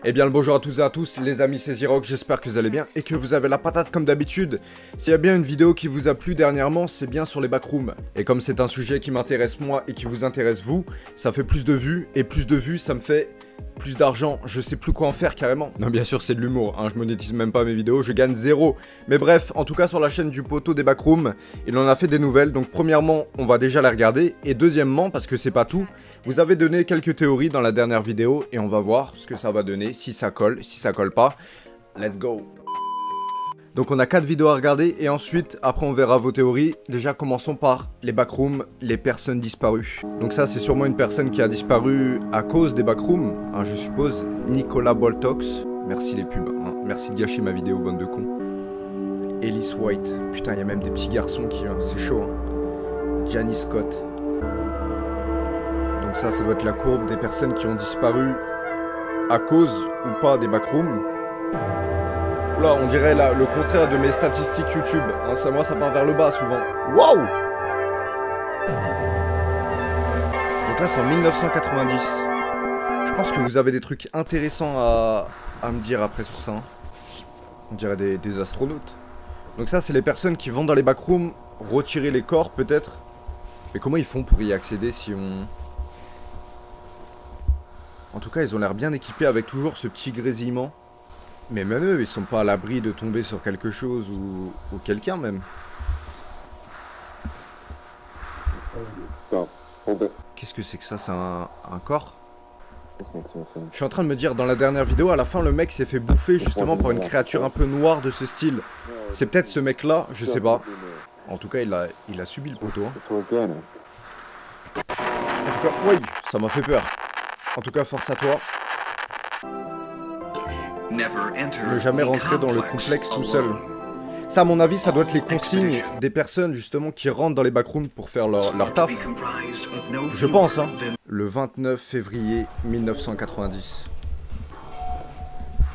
Eh bien le bonjour à tous et à tous les amis, c'est Zirock, j'espère que vous allez bien et que vous avez la patate comme d'habitude. S'il y a bien une vidéo qui vous a plu dernièrement, c'est bien sur les backrooms. Et comme c'est un sujet qui m'intéresse moi et qui vous intéresse vous, ça fait plus de vues, et plus de vues ça me fait plus d'argent, je sais plus quoi en faire carrément. Non bien sûr c'est de l'humour, hein, je monétise même pas mes vidéos, je gagne zéro. Mais bref, en tout cas sur la chaîne du poteau des backrooms, il en a fait des nouvelles, donc premièrement on va déjà les regarder, et deuxièmement, parce que c'est pas tout, vous avez donné quelques théories dans la dernière vidéo, et on va voir ce que ça va donner, si ça colle pas, let's go. Donc on a 4 vidéos à regarder et ensuite, après on verra vos théories. Déjà commençons par les backrooms, les personnes disparues. Donc ça c'est sûrement une personne qui a disparu à cause des backrooms, hein, je suppose. Nicolas Boltox, merci les pubs, hein. Merci de gâcher ma vidéo bande de cons. Ellis White, putain il y a même des petits garçons qui, c'est chaud. Hein. Janice Scott. Donc ça doit être la courbe des personnes qui ont disparu à cause ou pas des backrooms. Là, on dirait là, le contraire de mes statistiques YouTube. Hein, moi, ça part vers le bas souvent. Waouh! Donc là, c'est en 1990. Je pense que vous avez des trucs intéressants à me dire après sur ça. Hein. On dirait des astronautes. Donc ça, c'est les personnes qui vont dans les backrooms retirer les corps, peut-être. Mais comment ils font pour y accéder si on... En tout cas, ils ont l'air bien équipés avec toujours ce petit grésillement. Mais même eux, ils sont pas à l'abri de tomber sur quelque chose ou quelqu'un même. Qu'est-ce que c'est que ça? C'est un corps? Je suis en train de me dire, dans la dernière vidéo, à la fin, le mec s'est fait bouffer justement par une créature un peu noire de ce style. C'est peut-être ce mec-là, je sais pas. En tout cas, il a subi le poteau. Hein. En tout cas, oui, ça m'a fait peur. En tout cas, force à toi. Ne jamais rentrer dans le complexe tout seul. Ça, à mon avis, ça doit être les consignes des personnes, justement, qui rentrent dans les backrooms pour faire leur taf. Je pense, hein. Le 29 février 1990.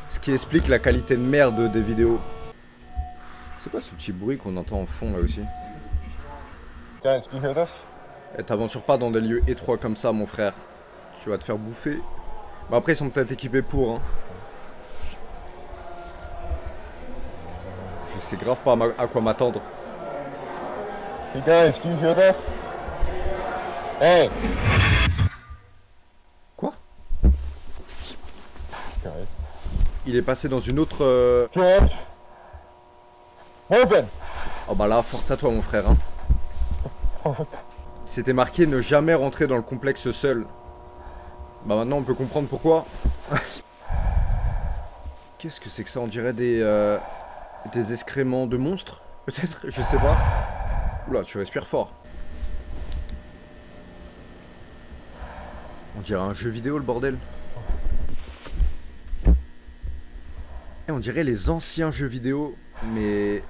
Ce qui explique la qualité de merde des vidéos. C'est quoi ce petit bruit qu'on entend en fond, là, aussi? Eh, t'aventures pas dans des lieux étroits comme ça, mon frère. Tu vas te faire bouffer. Bon, après, ils sont peut-être équipés pour, hein. Je sais grave pas à quoi m'attendre. Hey guys, do you hear this? Hey! Quoi? Guys. Il est passé dans une autre... George! Open! Oh bah là, force à toi mon frère. Hein. C'était marqué ne jamais rentrer dans le complexe seul. Bah maintenant on peut comprendre pourquoi. Qu'est-ce que c'est que ça? On dirait des excréments de monstres, peut-être, je sais pas. Oula, tu respires fort. On dirait un jeu vidéo le bordel. Et on dirait les anciens jeux vidéo, mais...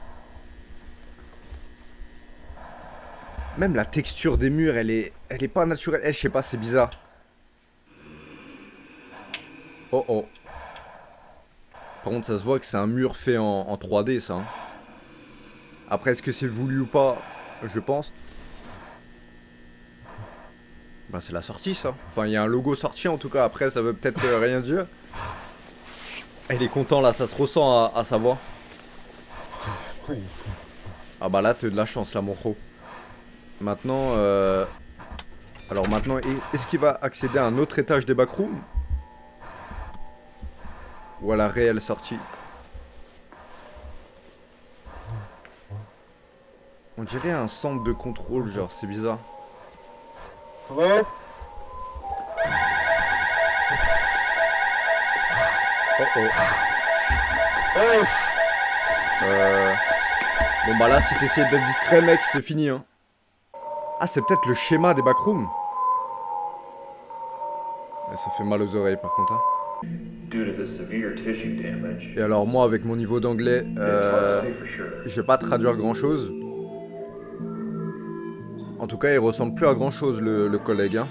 Même la texture des murs, elle est pas naturelle. Je sais pas, c'est bizarre. Oh oh. Par contre, ça se voit que c'est un mur fait en 3D, ça. Hein. Après, est-ce que c'est voulu ou pas? Je pense. Bah, c'est la sortie, ça. Enfin, il y a un logo sorti, en tout cas. Après, ça veut peut-être rien dire. Il est content, là. Ça se ressent à sa voix. Ah bah là, t'as de la chance, là, mon pro. Maintenant, alors maintenant, est-ce qu'il va accéder à un autre étage des backrooms? Ou à la réelle sortie? On dirait un centre de contrôle, genre, c'est bizarre. Hello? Oh oh. Hey! Bon bah là, si t'essayes d'être discret, mec, c'est fini, hein. Ah, c'est peut-être le schéma des backrooms. Ça fait mal aux oreilles, par contre, hein. Et alors moi avec mon niveau d'anglais, je vais pas traduire grand chose. En tout cas il ressemble plus à grand chose le collègue hein.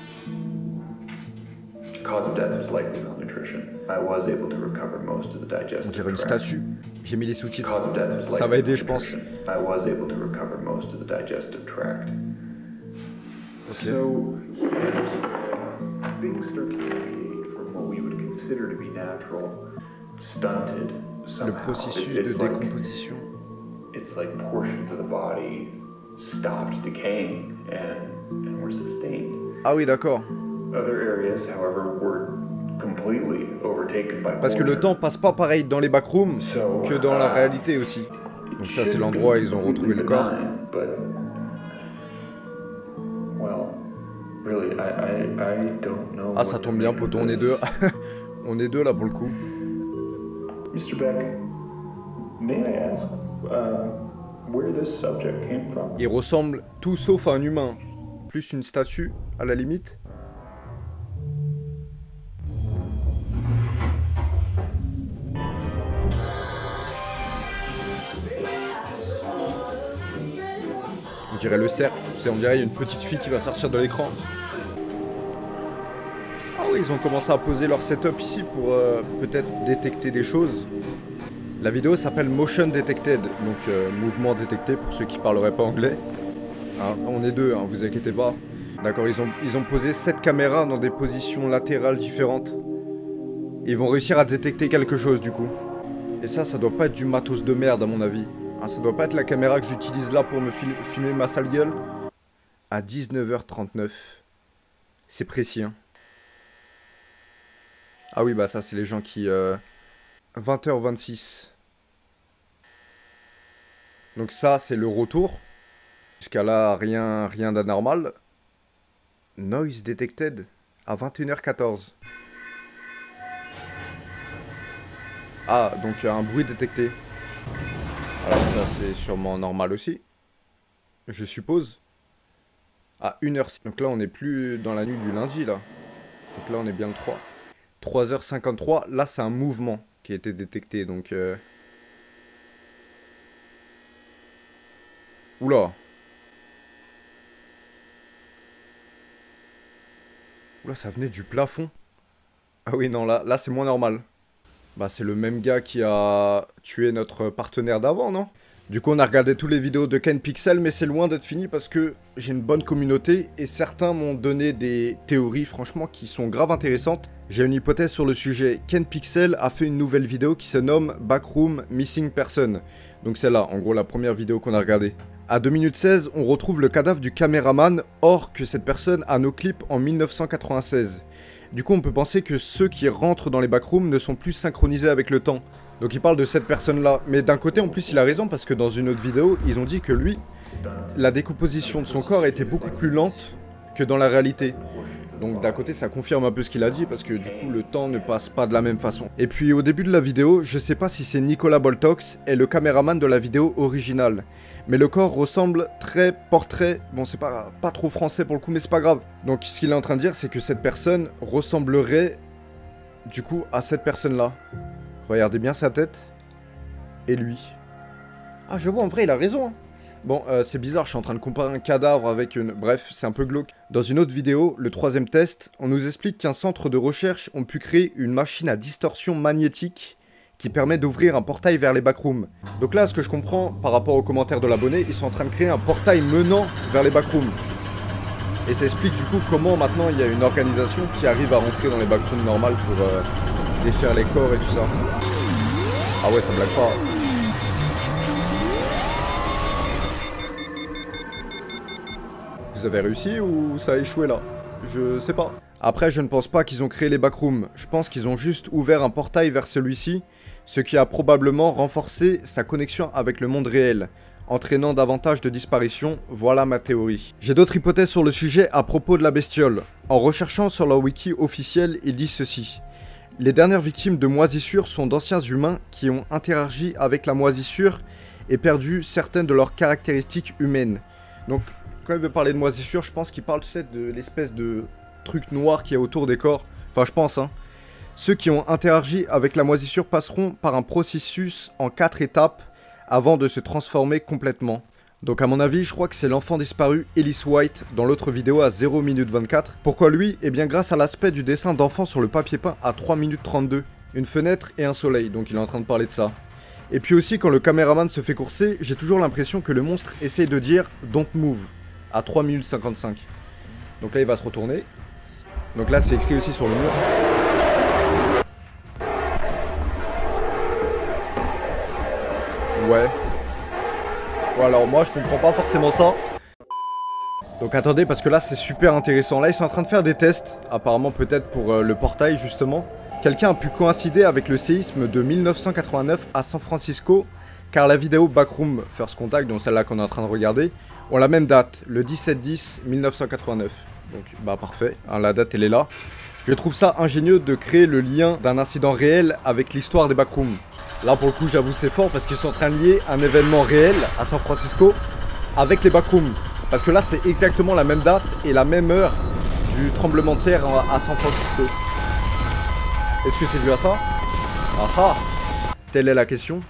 On dirait une statue. J'ai mis les sous-titres. Ça va aider je pense. Ok. consider to be natural, stunted Le somehow. processus de décomposition. It's like portions of the body stopped decaying and were sustained. Ah oui, d'accord. Other areas, however, were completely overtaken by Parce que le temps passe pas pareil dans les backrooms que dans la réalité aussi. Donc ça, c'est l'endroit où ils ont retrouvé le corps. Ah, ça tombe bien, poto, on est deux. On est deux là pour le coup. Mr. Beck, may I ask where this subject came from? Ils ressemblent tout sauf à un humain. Plus une statue, à la limite. On dirait le cercle, on dirait une petite fille qui va sortir de l'écran. Ah oui, ils ont commencé à poser leur setup ici pour peut-être détecter des choses. La vidéo s'appelle Motion Detected, donc mouvement détecté pour ceux qui parleraient pas anglais. Hein, on est deux, hein, vous inquiétez pas. D'accord, ils ont posé 7 caméras dans des positions latérales différentes. Ils vont réussir à détecter quelque chose du coup. Et ça doit pas être du matos de merde à mon avis. Hein, ça doit pas être la caméra que j'utilise là pour me filmer ma sale gueule. À 19h39. C'est précis, hein. Ah oui, bah ça c'est les gens qui... 20h26. Donc ça c'est le retour. Jusqu'à là, rien d'anormal. Noise detected à 21h14. Ah, donc un bruit détecté. Alors ça c'est sûrement normal aussi. Je suppose. À 1h06. Donc là on n'est plus dans la nuit du lundi là. Donc là on est bien le 3. 3h53. Là c'est un mouvement qui a été détecté. Donc... Oula. Oula, ça venait du plafond. Ah oui, non, là c'est moins normal. Bah, c'est le même gars qui a tué notre partenaire d'avant, non? Du coup, on a regardé toutes les vidéos de Ken Pixel, mais c'est loin d'être fini parce que j'ai une bonne communauté et certains m'ont donné des théories, franchement, qui sont grave intéressantes. J'ai une hypothèse sur le sujet. Ken Pixel a fait une nouvelle vidéo qui se nomme Backroom Missing Person. Donc c'est là, en gros, la première vidéo qu'on a regardée. À 2 minutes 16, on retrouve le cadavre du caméraman, or que cette personne a nos clips en 1996. Du coup, on peut penser que ceux qui rentrent dans les backrooms ne sont plus synchronisés avec le temps. Donc il parle de cette personne-là. Mais d'un côté, en plus, il a raison, parce que dans une autre vidéo, ils ont dit que lui, la décomposition de son corps était beaucoup plus lente que dans la réalité. Donc d'un côté, ça confirme un peu ce qu'il a dit, parce que du coup, le temps ne passe pas de la même façon. Et puis au début de la vidéo, je sais pas si c'est Nicolas Boltox et le caméraman de la vidéo originale. Mais le corps ressemble très portrait, bon c'est pas trop français pour le coup, mais c'est pas grave. Donc ce qu'il est en train de dire, c'est que cette personne ressemblerait du coup à cette personne-là. Regardez bien sa tête. Et lui. Ah je vois, en vrai il a raison hein. Bon, c'est bizarre, je suis en train de comparer un cadavre avec une... Bref, c'est un peu glauque. Dans une autre vidéo, le 3e test, on nous explique qu'un centre de recherche ont pu créer une machine à distorsion magnétique qui permet d'ouvrir un portail vers les backrooms. Donc là, ce que je comprends, par rapport aux commentaires de l'abonné, ils sont en train de créer un portail menant vers les backrooms. Et ça explique du coup comment maintenant il y a une organisation qui arrive à rentrer dans les backrooms normales pour défaire les corps et tout ça. Ah ouais, ça blague pas. Vous avez réussi ou ça a échoué là? Je sais pas. Après, je ne pense pas qu'ils ont créé les backrooms. Je pense qu'ils ont juste ouvert un portail vers celui-ci, ce qui a probablement renforcé sa connexion avec le monde réel, entraînant davantage de disparitions. Voilà ma théorie. J'ai d'autres hypothèses sur le sujet à propos de la bestiole. En recherchant sur leur wiki officiel, ils disent ceci. Les dernières victimes de moisissures sont d'anciens humains qui ont interagi avec la moisissure et perdu certaines de leurs caractéristiques humaines. Donc, quand il veut parler de moisissure, je pense qu'il parle, tu sais, de l'espèce de truc noir qui est autour des corps. Enfin, je pense, hein. Ceux qui ont interagi avec la moisissure passeront par un processus en 4 étapes avant de se transformer complètement. Donc à mon avis, je crois que c'est l'enfant disparu Ellis White dans l'autre vidéo à 0 minute 24. Pourquoi lui? Eh bien grâce à l'aspect du dessin d'enfant sur le papier peint à 3 minutes 32. Une fenêtre et un soleil, donc il est en train de parler de ça. Et puis aussi quand le caméraman se fait courser, j'ai toujours l'impression que le monstre essaye de dire « Don't move » à 3 minutes 55. Donc là il va se retourner. Donc là c'est écrit aussi sur le mur. Ouais. Bon alors moi je comprends pas forcément ça. Donc attendez parce que là c'est super intéressant. Là ils sont en train de faire des tests. Apparemment peut-être pour le portail justement. Quelqu'un a pu coïncider avec le séisme de 1989 à San Francisco. Car la vidéo Backroom First Contact, donc celle-là qu'on est en train de regarder, ont la même date, le 17-10-1989. Donc bah parfait, hein, la date elle est là. Je trouve ça ingénieux de créer le lien d'un incident réel avec l'histoire des backrooms. Là pour le coup j'avoue c'est fort parce qu'ils sont en train de lier un événement réel à San Francisco avec les backrooms. Parce que là c'est exactement la même date et la même heure du tremblement de terre à San Francisco. Est-ce que c'est dû à ça? Ah ah! Telle est la question.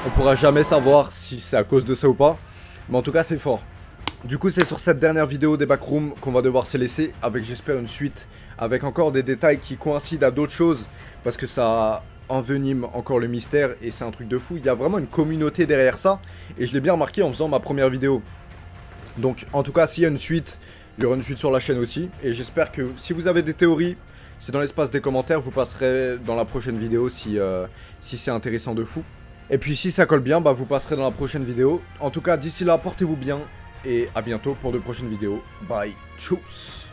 On pourra jamais savoir si c'est à cause de ça ou pas. Mais en tout cas c'est fort. Du coup c'est sur cette dernière vidéo des backrooms qu'on va devoir se laisser. Avec j'espère une suite. Avec encore des détails qui coïncident à d'autres choses. Parce que ça envenime encore le mystère. Et c'est un truc de fou. Il y a vraiment une communauté derrière ça. Et je l'ai bien remarqué en faisant ma première vidéo. Donc en tout cas s'il y a une suite, il y aura une suite sur la chaîne aussi. Et j'espère que si vous avez des théories, c'est dans l'espace des commentaires. Vous passerez dans la prochaine vidéo si c'est intéressant de fou. Et puis si ça colle bien, bah vous passerez dans la prochaine vidéo. En tout cas, d'ici là, portez-vous bien. Et à bientôt pour de prochaines vidéos. Bye, tchuss.